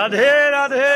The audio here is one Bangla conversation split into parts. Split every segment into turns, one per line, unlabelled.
রাধে রাধে।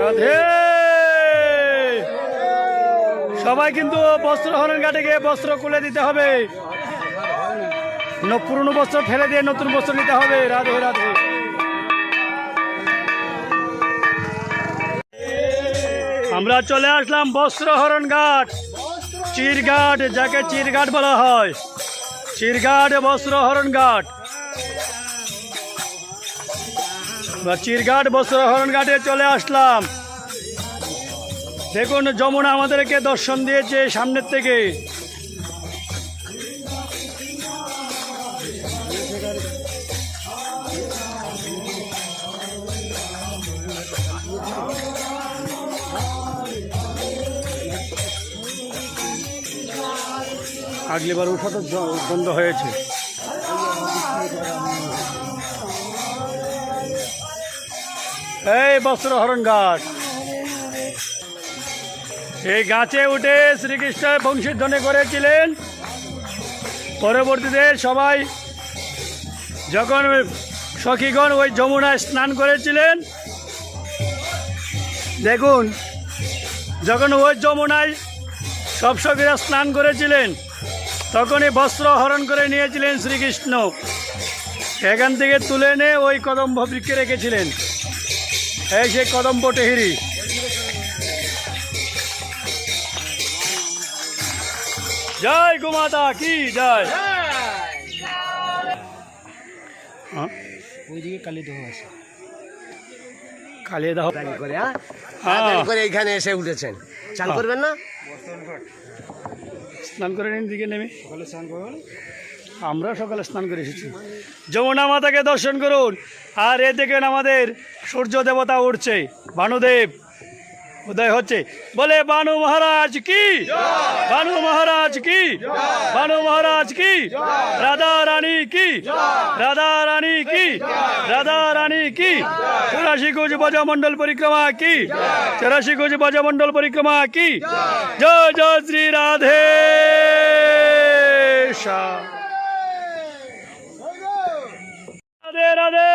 রাধে। সবাই কিন্তু বস্ত্রহরণ ঘাটে গিয়ে বস্ত্র খুলে দিতে হবে, পুরনো বস্ত্র ফেলে দিয়ে নতুন বস্ত্র নিতে হবে। রাধে রাধে। আমরা চলে আসলাম বস্ত্রহরণ ঘাট, চিরঘাট, যাকে চিরঘাট বলা হয়। চিরঘাট বস্ত্রহরণ ঘাট বা চিরঘাট বস্ত্রহরণ ঘাটে চলে আসলাম। দেখুন যমুনা আমাদেরকে দর্শন দিয়েছে সামনের থেকে। আগলিবার উঠা তো বন্ধ হয়েছে। এই বস্ত্রহরণ ঘাট, এই গাছে উঠে শ্রীকৃষ্ণ বংশীধ্বনি করেছিলেন। পরবর্তীতে সবাই যখন সখীগণ ওই যমুনায় স্নান করেছিলেন, দেখুন যখন ওই যমুনায় সব সখীরা স্নান করেছিলেন, তখনই বস্ত্র হরণ করে নিয়েছিলেন শ্রীকৃষ্ণ। সেখান থেকে তুলে এনে ওই কদম্ব বৃক্ষে রেখেছিলেন। এই সেই কদম্ব টেহরি। জয় গোমাতা কি জয়। ওইদিকে কালীদহ আছে, কালীদহ
করে এইখানে এসে উঠেছেন। চান করবেন না?
স্নান করে নিন দিকে নেমে। আমরা সকালে স্নান করে এসেছি। যমুনা মাতাকে দর্শন করুন। আর এ দেখেন আমাদের সূর্য দেবতা উঠছে, ভানুদেব উদয় হচ্ছে। বলে বানু মহারাজ কি, বানু মহারাজ কি, বানু মহারাজ কি, রাধা রানী কি, রাধা রানী কি, রাধা রানী কি। 84 কোজ ব্রজমণ্ডল পরিক্রমা কি, 84 কোজ ব্রজমণ্ডল পরিক্রমা কি। জয় জয় শ্রী রাধে। রাধে রাধে।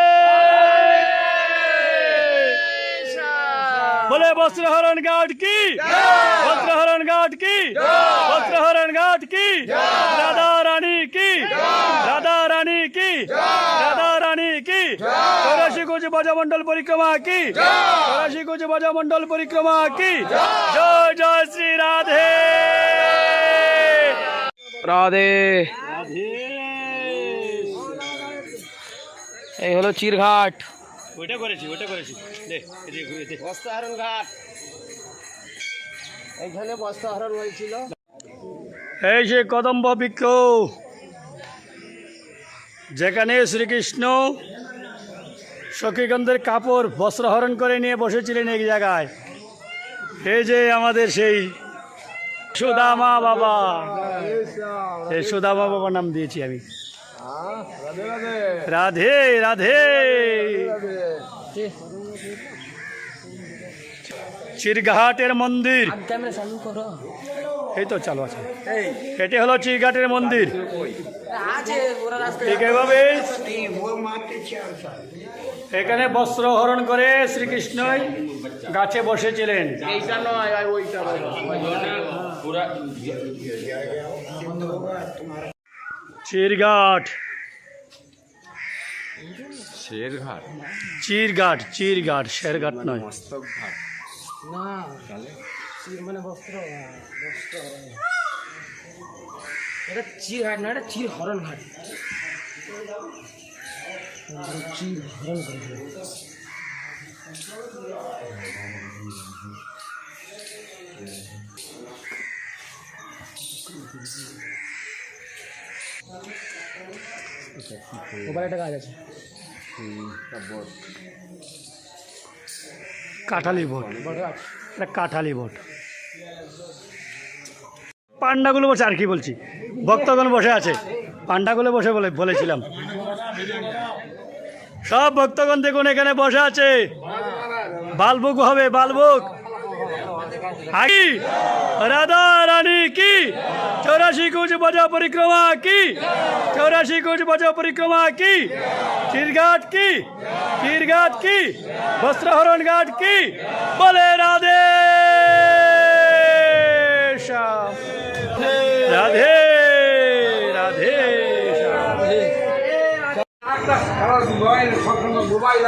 বলে বস্ত্রহরণ ঘাট কি, বস্ত্রহরণ ঘাট কি, বস্ত্রহরণ ঘাট কি। রাধা রানী কি, রাধা রানী কি, রাধা রানী কি। 84 কোজ ব্রজমণ্ডল পরিক্রমা কি, 84 কোজ ব্রজমণ্ডল পরিক্রমা কি। জয় জয় শ্রী রাধে
রাধে। এই হলো চিরঘাট।
ওইটা করেছি, ওইটা করেছি।
বস্ত্রহরণ ঘাট, এইখানে বস্ত্রহরণ হয়েছিল।
এই যে কদম্ব বৃক্ষ, যেখানে শ্রীকৃষ্ণ সখীগণদের কাপড় বস্ত্রহরণ করে নিয়ে বসেছিলেন এক জায়গায়। এই যে আমাদের সেই সুদামা বাবা, এই সুদামা বাবা নাম দিয়েছি আমি। রাধে রাধে। চিরঘাটের মন্দির, এই তো চালু আছে। এটি হলো চিরঘাটের মন্দির। ঠিক এভাবে এখানে বস্ত্র হরণ করে শ্রীকৃষ্ণ গাছে বসেছিলেন। চিরঘাট,
শেরঘাট,
চিরঘাট, চিরঘাট, শেরঘাট নয়।
না মানে বস্ত্র, এটা চিরঘাট না, এটা চিরহরণ ঘাট। চিরহরণ করে
ওপারে একটা গাছ আছে
কাঁঠালি বট,
বড় গাছ
এটা কাঁঠালি বট। পান্ডাগুলো বসে, আর কি বলছি, ভক্তগণ বসে আছে, পান্ডাগুলো বসে বলেছিলাম। সব ভক্তগণ দেখুন এখানে বসে আছে, বালবুক হবে, বালবুক। আকি রাধা রানী কি 84 কোচ বজা পরিক্রমা কি 84 কোচ বজা পরিক্রমা কি ক্ষীরঘাট কি ক্ষীরঘাট কি বস্ত্রহরণ ঘাট কি বলে রাধে শ্যাম রাধে রাধে শ্যাম।
মোবাইল